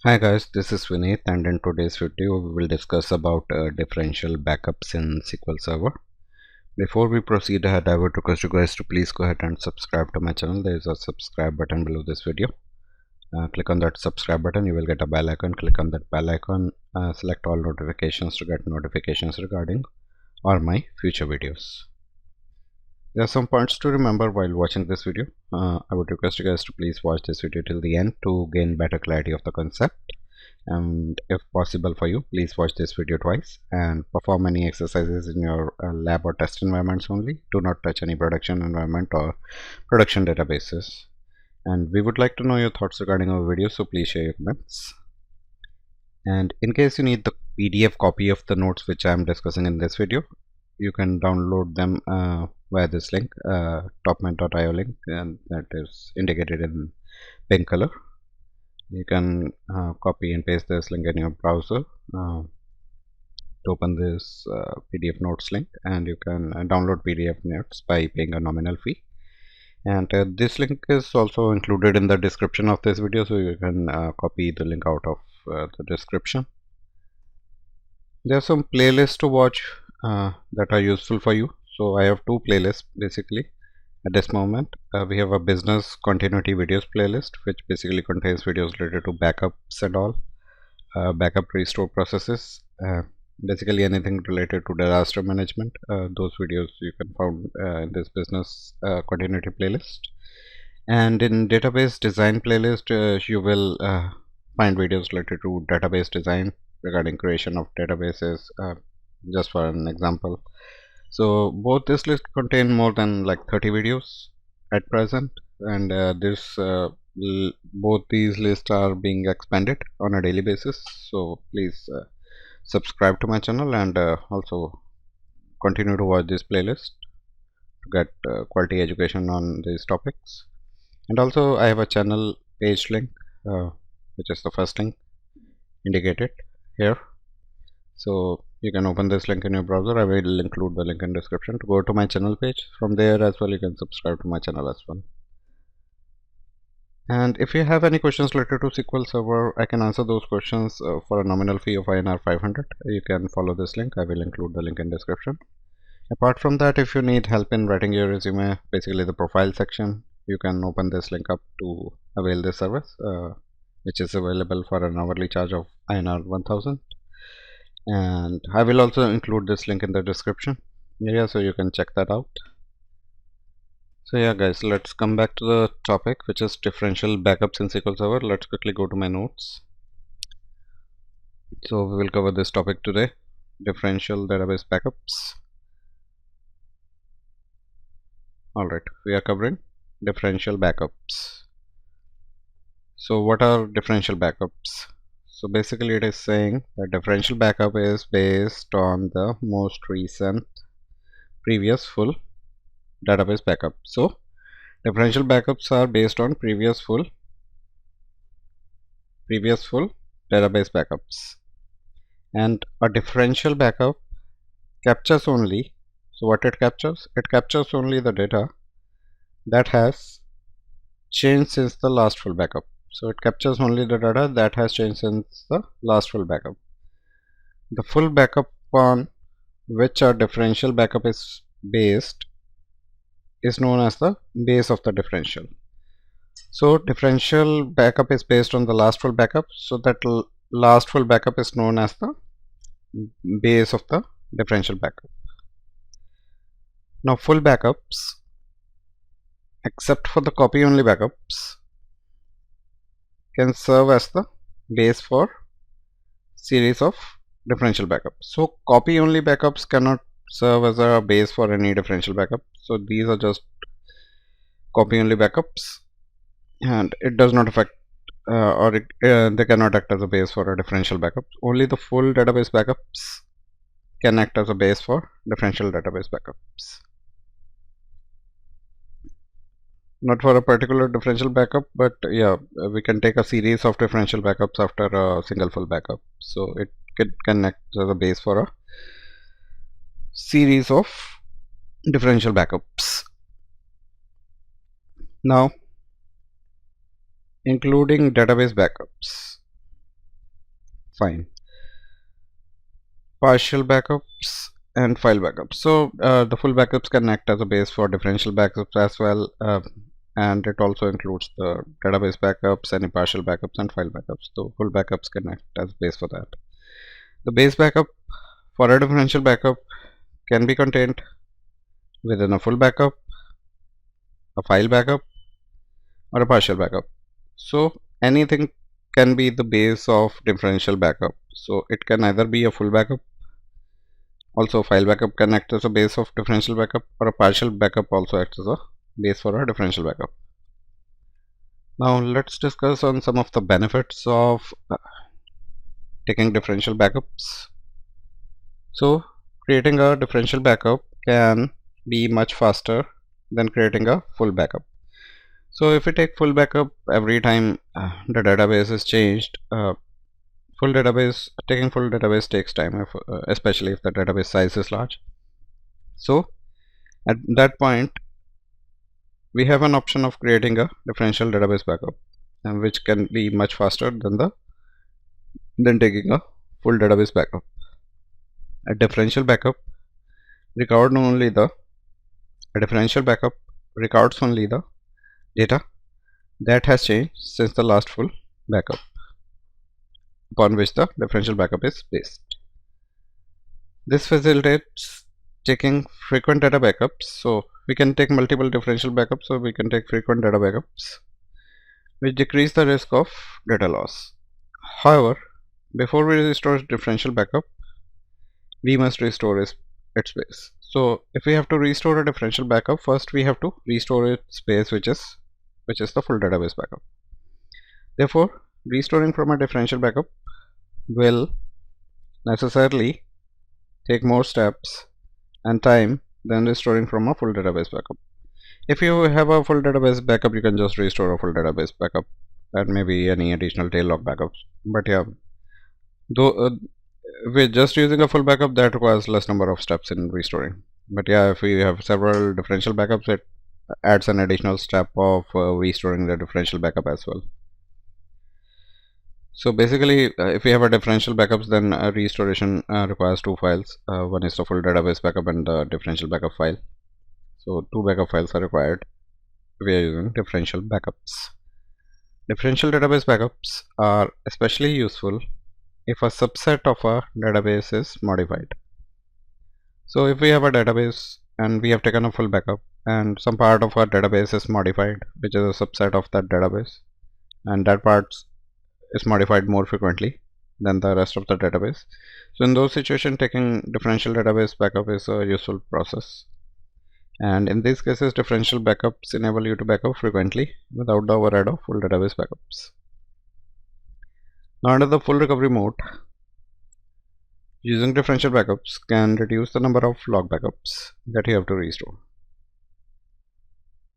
Hi guys, this is Vineet, and in today's video we will discuss about differential backups in SQL Server. Before we proceed ahead, I would request you guys to please go ahead and subscribe to my channel. There is a subscribe button below this video. Click on that subscribe button, you will get a bell icon. Click on that bell icon, select all notifications to get notifications regarding all my future videos. There are some points to remember while watching this video. I would request you guys to please watch this video till the end to gain better clarity of the concept. And if possible for you, please watch this video twice and perform any exercises in your lab or test environments only. Do not touch any production environment or production databases. And we would like to know your thoughts regarding our video, so please share your comments. And in case you need the PDF copy of the notes which I am discussing in this video, you can download them via this link, topman.io link, and that is indicated in pink color. You can copy and paste this link in your browser to open this PDF notes link, and you can download PDF notes by paying a nominal fee. And this link is also included in the description of this video, so you can copy the link out of the description. There are some playlists to watch that are useful for you. So I have two playlists basically at this moment. We have a business continuity videos playlist, which basically contains videos related to backups and all, backup restore processes, basically anything related to disaster management. Those videos you can find in this business continuity playlist. And in database design playlist, you will find videos related to database design regarding creation of databases, just for an example. So both this list contain more than like 30 videos at present, and both these lists are being expanded on a daily basis. So please subscribe to my channel and also continue to watch this playlist to get quality education on these topics. And also I have a channel page link, which is the first link indicated here. So you can open this link in your browser. I will include the link in description to go to my channel page. From there as well you can subscribe to my channel as well. And if you have any questions related to SQL Server, I can answer those questions for a nominal fee of INR 500. You can follow this link. I will include the link in description. Apart from that, if you need help in writing your resume, basically the profile section, you can open this link up to avail this service, which is available for an hourly charge of INR 1000. And I will also include this link in the description area, so you can check that out. So yeah guys, let's come back to the topic, which is differential backups in SQL Server. Let's quickly go to my notes. So we will cover this topic today, differential database backups. Alright, we are covering differential backups. So what are differential backups? So basically it is saying that differential backup is based on the most recent previous full database backup. So differential backups are based on previous full database backups, and a differential backup captures only, so what it captures only the data that has changed since the last full backup. So it captures only the data that has changed since the last full backup. The full backup on which a differential backup is based is known as the base of the differential. So differential backup is based on the last full backup, so that last full backup is known as the base of the differential backup. Now full backups, except for the copy only backups, can serve as the base for series of differential backups. So copy only backups cannot serve as a base for any differential backup. So these are just copy only backups, and it does not affect they cannot act as a base for a differential backup. Only the full database backups can act as a base for differential database backups. Not for a particular differential backup, but yeah, we can take a series of differential backups after a single full backup. So it can act as a base for a series of differential backups. Now, including database backups, Fine. Partial backups and file backups. So the full backups can act as a base for differential backups as well, and it also includes the database backups, any partial backups, and file backups. So full backups can act as base for that. The base backup for a differential backup can be contained within a full backup, a file backup, or a partial backup. So anything can be the base of differential backup. So it can either be a full backup, also file backup can act as a base of differential backup, or a partial backup also acts as a base for a differential backup. Now let's discuss on some of the benefits of taking differential backups. So creating a differential backup can be much faster than creating a full backup. So if we take full backup every time the database is changed, taking full database takes time, especially if the database size is large. So at that point we have an option of creating a differential database backup, which can be much faster than taking a full database backup. A differential backup records only the data that has changed since the last full backup, upon which the differential backup is based. This facilitates taking frequent data backups. So we can take multiple differential backups, so we can take frequent data backups, which decrease the risk of data loss. However, before we restore differential backup, we must restore its space. So if we have to restore a differential backup, first we have to restore its space, which is the full database backup. Therefore, restoring from a differential backup will necessarily take more steps and time than restoring from a full database backup. If you have a full database backup, you can just restore a full database backup and maybe any additional tail log backups. But yeah, though we're just using a full backup, that requires less number of steps in restoring. But yeah, if we have several differential backups, it adds an additional step of restoring the differential backup as well. So basically, if we have a differential backups, then restoration requires two files. One is the full database backup and the differential backup file. So two backup files are required. We are using differential backups. Differential database backups are especially useful if a subset of a database is modified. So if we have a database and we have taken a full backup and some part of our database is modified, which is a subset of that database, and that part is modified more frequently than the rest of the database. So in those situations, taking differential database backup is a useful process. And in these cases, differential backups enable you to backup frequently without the overhead of full database backups. Now under the full recovery mode, using differential backups can reduce the number of log backups that you have to restore.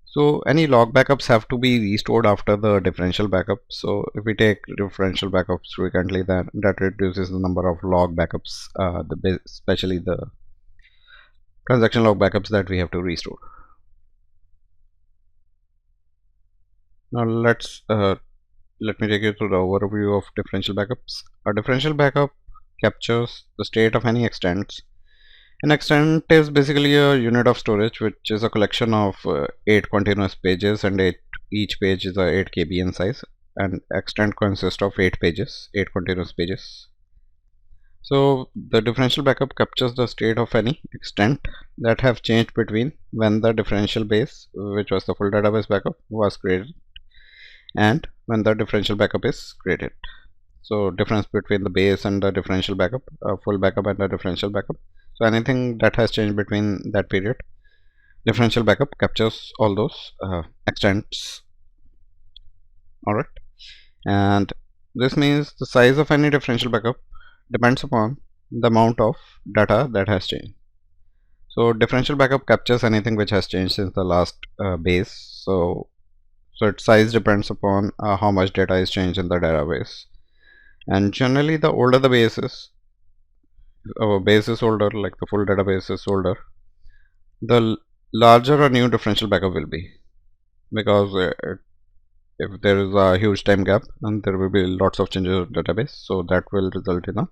So any log backups have to be restored after the differential backup. So if we take differential backups frequently, then that reduces the number of log backups, especially the transaction log backups that we have to restore. Now let me take you through the overview of differential backups. A differential backup captures the state of any extent. An extent is basically a unit of storage, which is a collection of 8 continuous pages, and each page is 8 KB in size, and extent consists of 8 continuous pages. So the differential backup captures the state of any extent that have changed between when the differential base, which was the full database backup, was created and when the differential backup is created. So difference between the base and the differential backup, full backup and the differential backup. So anything that has changed between that period, differential backup captures all those extents. Alright, and this means the size of any differential backup depends upon the amount of data that has changed. So differential backup captures anything which has changed since the last base. So its size depends upon how much data is changed in the database. And generally, the older the base is, older, like the full database is older, the larger a new differential backup will be, because if there is a huge time gap, and there will be lots of changes in the database, so that will result in a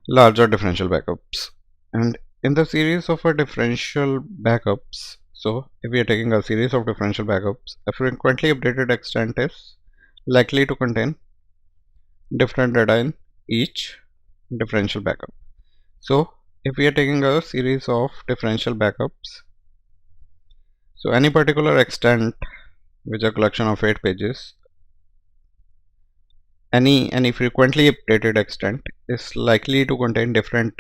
larger differential backups. And in the series of a differential backups, so if we are taking a series of differential backups, a frequently updated extent is likely to contain different data in each differential backup. So if we are taking a series of differential backups, so any particular extent, which is a collection of 8 pages, any frequently updated extent is likely to contain different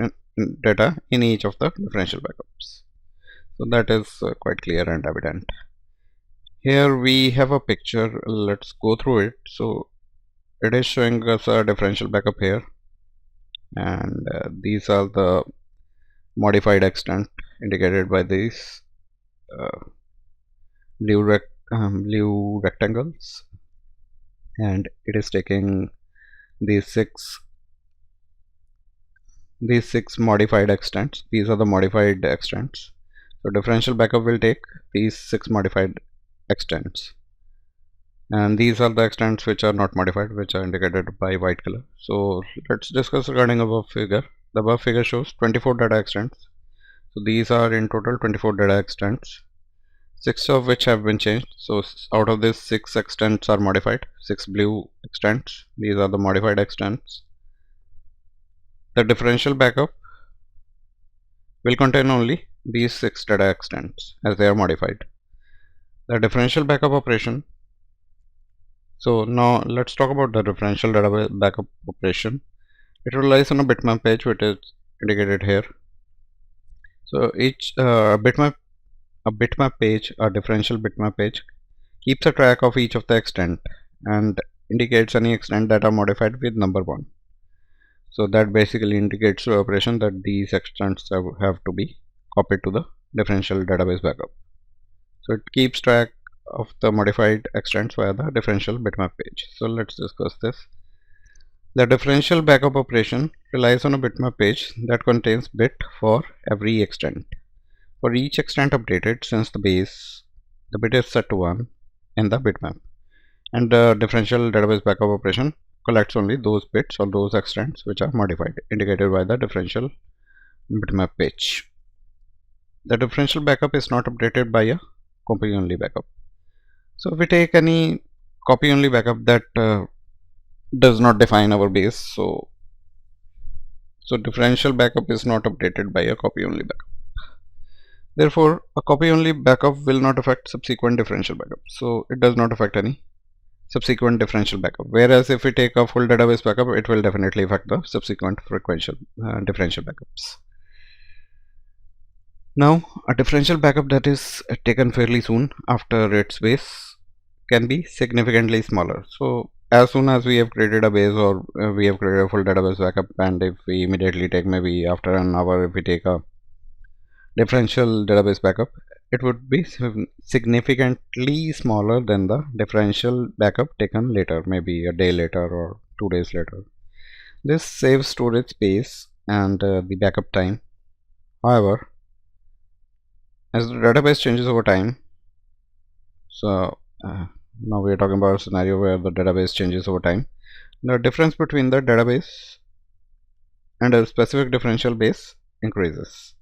data in each of the differential backups. So that is quite clear and evident. Here we have a picture. Let's go through it. So it is showing us a differential backup here, and these are the modified extent indicated by these uh, blue rectangles, and it is taking these six modified extents. These are the modified extents. So differential backup will take these 6 modified extents, and these are the extents which are not modified, which are indicated by white color. So let's discuss regarding above figure. The above figure shows 24 data extents. So these are in total 24 data extents, 6 of which have been changed. So out of this, 6 extents are modified, 6 blue extents. These are the modified extents. The differential backup will contain only these 6 data extents as they are modified. The differential backup operation. So now let's talk about the differential database backup operation. It relies on a bitmap page, which is indicated here. So each bitmap page, a differential bitmap page, keeps a track of each of the extent and indicates any extent that are modified with number 1. So that basically indicates to operation that these extents have to be copied to the differential database backup. So it keeps track of the modified extents via the differential bitmap page. So let's discuss this. The differential backup operation relies on a bitmap page that contains bit for every extent. For each extent updated since the base, the bit is set to 1 in the bitmap, and the differential database backup operation collects only those bits or those extents which are modified, indicated by the differential bitmap page. The differential backup is not updated by a copy only backup. So if we take any copy only backup that does not define our base, so differential backup is not updated by a copy only backup. Therefore a copy only backup will not affect subsequent differential backup, so it does not affect any subsequent differential backup, whereas if we take a full database backup, it will definitely affect the subsequent differential backups. Now a differential backup that is taken fairly soon after its base can be significantly smaller. So as soon as we have created a base, or we have created a full database backup, and if we immediately take, maybe after an hour, if we take a differential database backup, it would be significantly smaller than the differential backup taken later, maybe a day later or 2 days later. This saves storage space and the backup time. However, as the database changes over time, so now we are talking about a scenario where the database changes over time, the difference between the database and a specific differential base increases.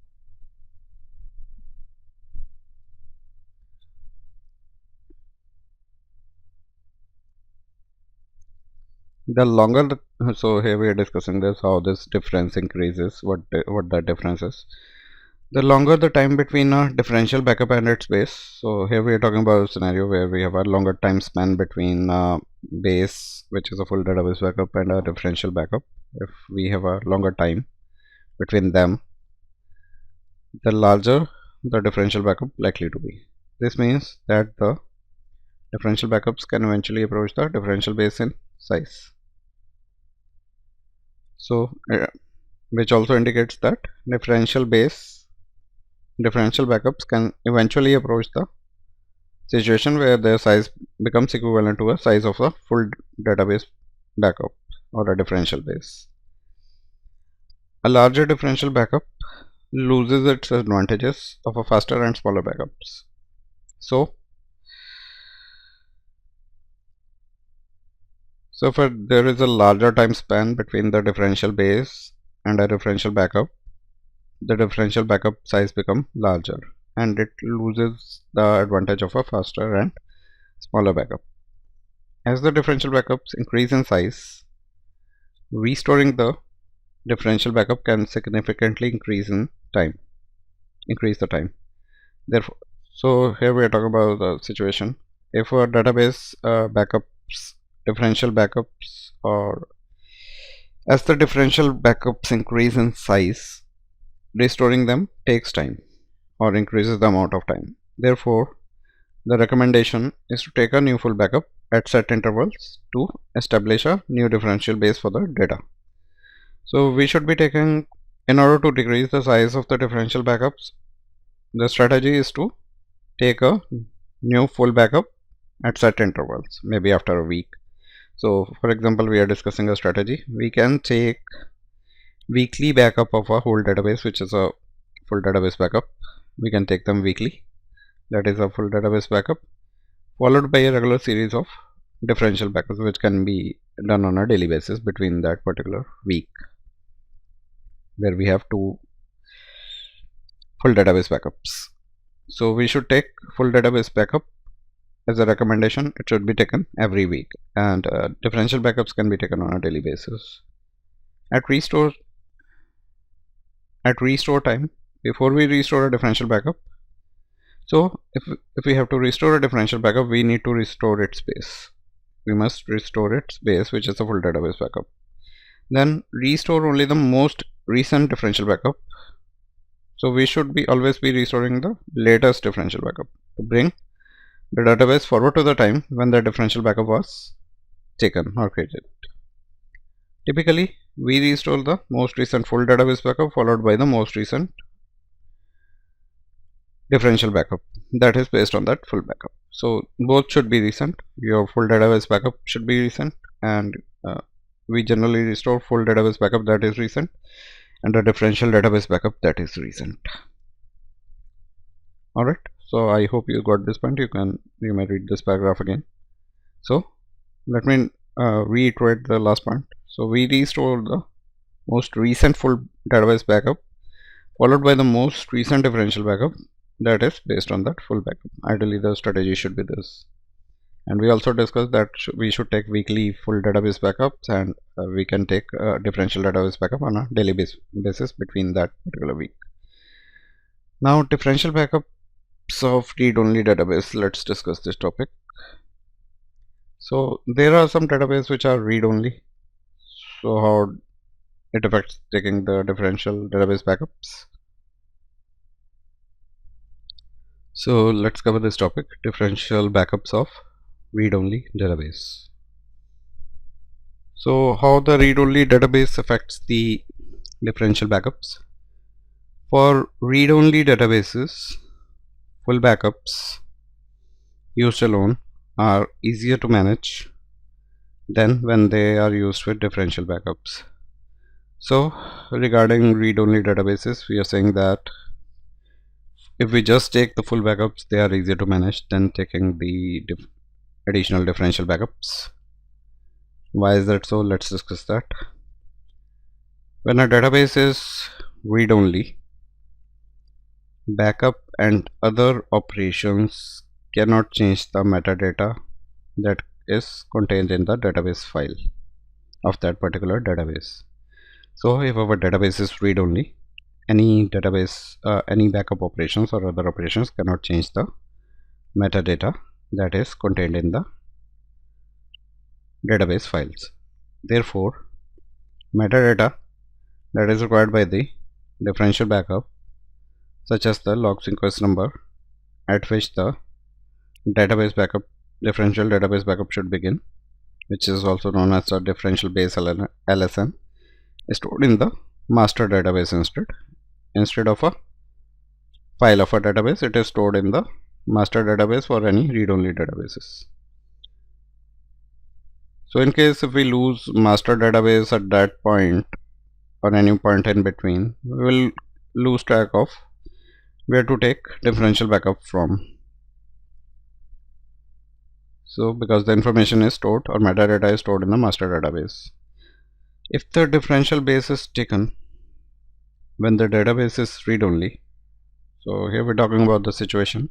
The longer so here we are discussing this, how this difference increases, what the difference is. The longer the time between a differential backup and its base, so here we are talking about a scenario where we have a longer time span between base, which is a full database backup, and a differential backup. If we have a longer time between them, the larger the differential backup likely to be. This means that the differential backups can eventually approach the differential base in size. So which also indicates that differential backups can eventually approach the situation where their size becomes equivalent to a size of a full database backup or a differential base. A larger differential backup loses its advantages of a faster and smaller backups. So So if there is a larger time span between the differential base and a differential backup, the differential backup size become larger and it loses the advantage of a faster and smaller backup. As the differential backups increase in size, restoring the differential backup can significantly increase the time. Therefore, so here we are talking about the situation. If a database backups, differential backups, or as the differential backups increase in size, restoring them takes time or increases the amount of time. Therefore, the recommendation is to take a new full backup at set intervals to establish a new differential base for the data. So we should be taking, in order to decrease the size of the differential backups, the strategy is to take a new full backup at set intervals, maybe after a week. So for example, we are discussing a strategy. We can take weekly backup of a whole database, which is a full database backup. We can take them weekly, that is a full database backup, followed by a regular series of differential backups, which can be done on a daily basis between that particular week, where we have two full database backups. So we should take full database backup as a recommendation. It should be taken every week, and differential backups can be taken on a daily basis. At restore time, before we restore a differential backup, so if we have to restore a differential backup, we need to restore its base. We must restore its base, which is a full database backup. Then restore only the most recent differential backup. So we should be always be restoring the latest differential backup to bring the database forward to the time when the differential backup was taken or created. Typically, we restore the most recent full database backup followed by the most recent differential backup that is based on that full backup. So both should be recent. Your full database backup should be recent, and we generally restore full database backup that is recent and a differential database backup that is recent. Alright, so I hope you got this point. You may read this paragraph again. So let me reiterate the last point. So we restore the most recent full database backup followed by the most recent differential backup that is based on that full backup. Ideally the strategy should be this. And we also discussed that we should take weekly full database backups, and we can take a differential database backup on a daily basis between that particular week. Now differential backups of read-only database. Let's discuss this topic. So there are some databases which are read-only. So how it affects taking the differential database backups. So let's cover this topic, differential backups of read-only database. So how the read-only database affects the differential backups. For read-only databases, full backups used alone are easier to manage than when they are used with differential backups. So regarding read-only databases, we are saying that if we just take the full backups, they are easier to manage than taking the additional differential backups. Why is that so? Let's discuss that. When a database is read-only, backup and other operations cannot change the metadata that is contained in the database file of that particular database. So if our database is read-only, any backup operations or other operations cannot change the metadata that is contained in the database files. Therefore, metadata that is required by the differential backup, such as the log sequence number at which the differential database backup should begin, which is also known as the differential base LSN, is stored in the master database instead of a file of a database. It is stored in the master database for any read-only databases. So in case if we lose master database at that point or any point in between, we will lose track of where to take differential backup from. So because the information is stored or metadata is stored in the master database. If the differential base is taken when the database is read-only, so here we're talking about the situation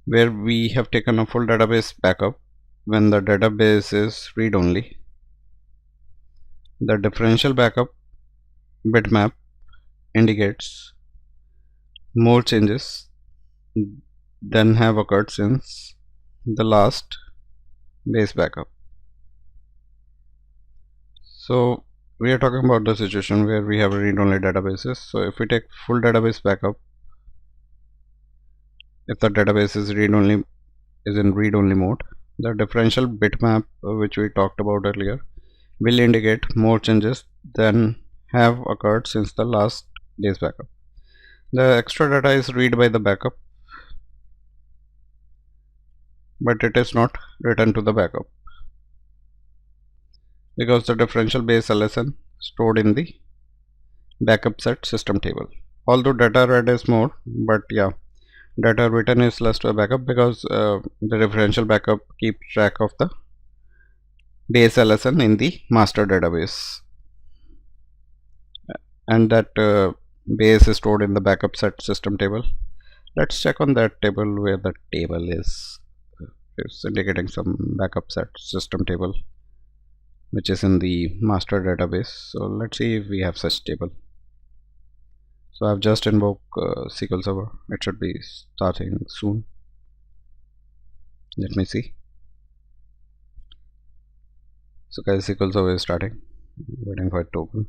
where we have taken a full database backup when the database is read-only. The differential backup bitmap indicates more changes than have occurred since the last base backup. So we are talking about the situation where we have read-only databases. So if we take full database backup, if the database is in read-only mode, the differential bitmap which we talked about earlier will indicate more changes than have occurred since the last day's backup. The extra data is read by the backup, but it is not written to the backup because the differential base LSN stored in the backup set system table. Although data read is more, but yeah, data written is less to a backup because the differential backup keeps track of the base LSN in the master database, and that base is stored in the backup set system table. Let's check on that table where the table is indicating some backup set system table which is in the master database. So let's see if we have such table. So I've just invoked SQL Server. It should be starting soon. Let me see. So guys, SQL Server is starting. Waiting for it to open.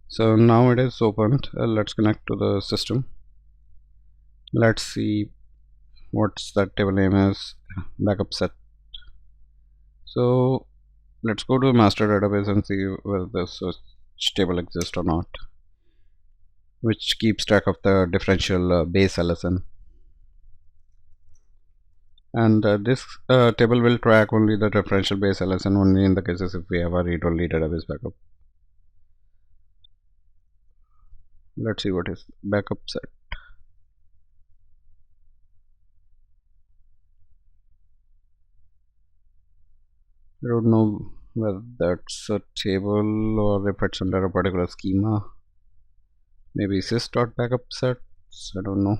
So now it is opened. Let's connect to the system. Let's see what's that table name is. Backup set. So let's go to master database and see whether this table exists or not, which keeps track of the differential base LSN. And this table will track only the differential base LSN only in the cases if we have a read-only database backup. Let's see what is backup set. I don't know whether that's a table or if it's under a particular schema. Maybe sys.backup sets, I don't know.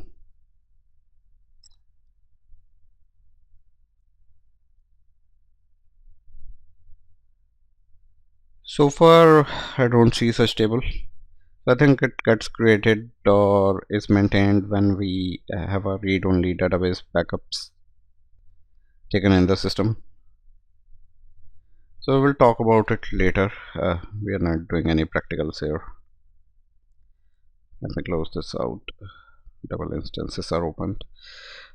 So far I don't see such table. I think it gets created or is maintained when we have a read-only database backups taken in the system. So we'll talk about it later. We are not doing any practicals here. Let me close this out. Double instances are opened.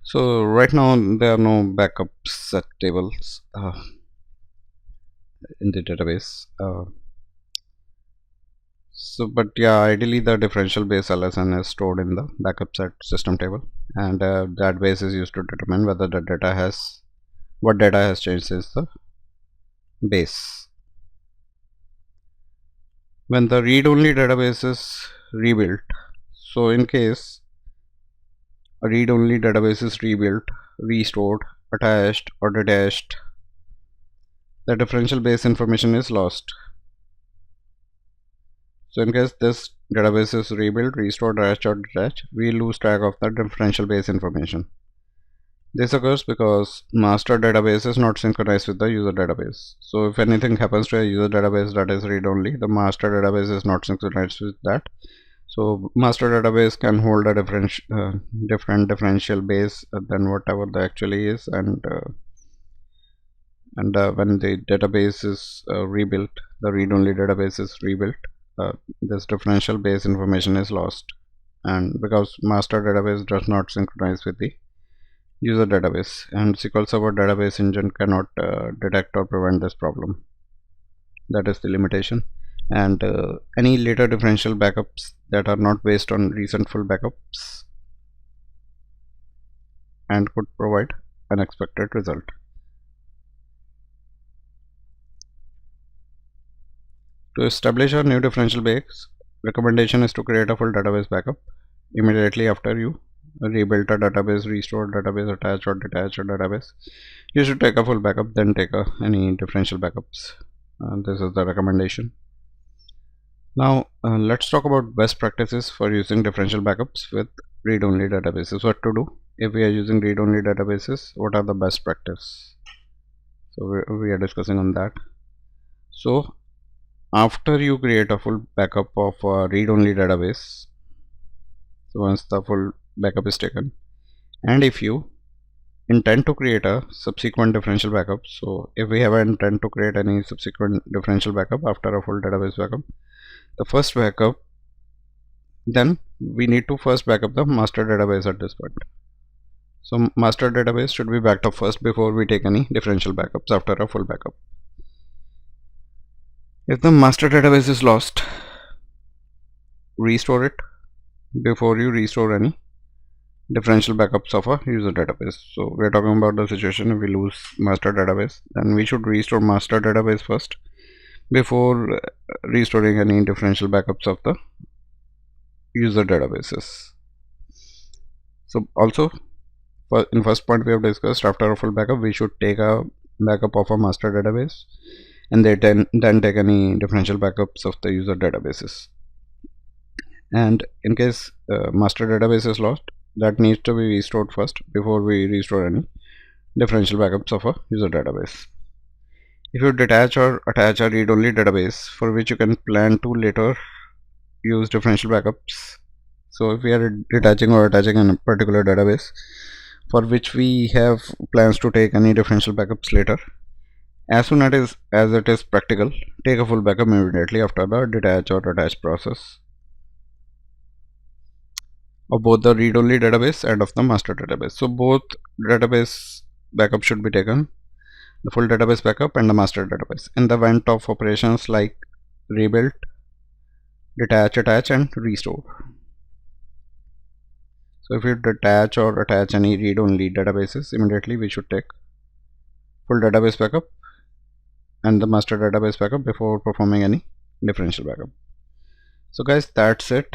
So right now there are no backup set tables in the database. But yeah, ideally the differential base LSN is stored in the backup set system table, and that base is used to determine whether the data has what data has changed since the base. When the read-only database is rebuilt, so in case a read-only database is rebuilt, restored, attached, or detached, the differential base information is lost. So in case this database is rebuilt, restored, attached, or detached, we lose track of the differential base information. This occurs because master database is not synchronized with the user database. So if anything happens to a user database that is read-only, the master database is not synchronized with that. So master database can hold a different differential base than whatever the actually is, and when the database is rebuilt, the read-only database is rebuilt, this differential base information is lost, and because master database does not synchronize with the user database, and SQL Server database engine cannot detect or prevent this problem. That is the limitation. And any later differential backups that are not based on recent full backups and could provide unexpected result. To establish a new differential base, recommendation is to create a full database backup immediately after you rebuilt a database, restored database, attach or detach a database, you should take a full backup, then take any differential backups. This is the recommendation. Now let's talk about best practices for using differential backups with read-only databases. What to do if we are using read-only databases? What are the best practice? So we are discussing on that. So after you create a full backup of a read-only database, so once the full backup is taken, and if you intend to create a subsequent differential backup, so if we have an intent to create any subsequent differential backup after a full database backup, the first backup, then we need to first backup the master database at this point. So master database should be backed up first before we take any differential backups after a full backup. If the master database is lost, restore it before you restore any differential backups of a user database. So we are talking about the situation if we lose master database, then we should restore master database first before restoring any differential backups of the user databases. So also in first point we have discussed, after a full backup we should take a backup of a master database and then take any differential backups of the user databases. And in case master database is lost, that needs to be restored first before we restore any differential backups of a user database. If you detach or attach a read-only database for which you can plan to later use differential backups, so if we are detaching or attaching a particular database for which we have plans to take any differential backups later, as soon as it is practical, take a full backup immediately after the detach or attach process of both the read-only database and of the master database. So both database backup should be taken, the full database backup and the master database, in the event of operations like rebuild, detach, attach and restore. So if you detach or attach any read-only databases, immediately we should take full database backup and the master database backup before performing any differential backup. So guys, that's it.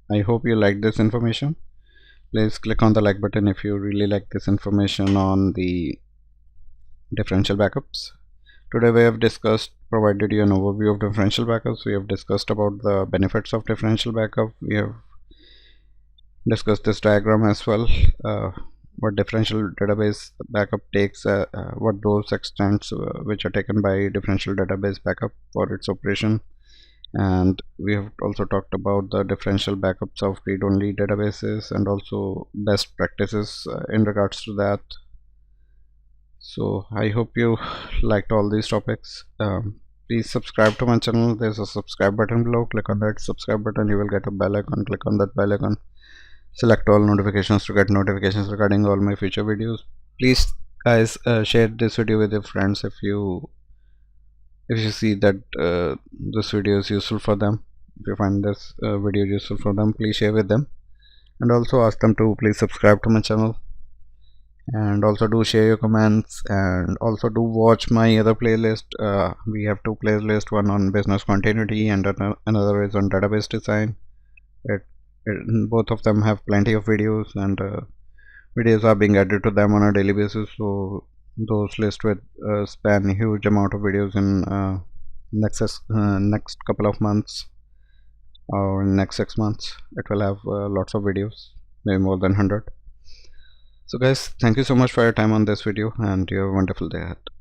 I hope you like this information. Please click on the like button if you really like this information on the differential backups. Today we have provided you an overview of differential backups. We have discussed about the benefits of differential backup. We have discussed this diagram as well, what differential database backup takes, what those extents which are taken by differential database backup for its operation, and we have also talked about the differential backups of read-only databases and also best practices in regards to that. So I hope you liked all these topics. Please subscribe to my channel. There's a subscribe button below. Click on that subscribe button, you will get a bell icon. Click on that bell icon, select all notifications to get notifications regarding all my future videos. Please guys, share this video with your friends if you see that this video is useful for them. If you find this video useful for them, please share with them, and also ask them to please subscribe to my channel, and also do share your comments, and also do watch my other playlist. We have two playlists, one on business continuity and another is on database design. Both of them have plenty of videos, and videos are being added to them on a daily basis, so those lists will span a huge amount of videos in next couple of months or next 6 months. It will have lots of videos, maybe more than 100. So guys, thank you so much for your time on this video, and you have a wonderful day ahead.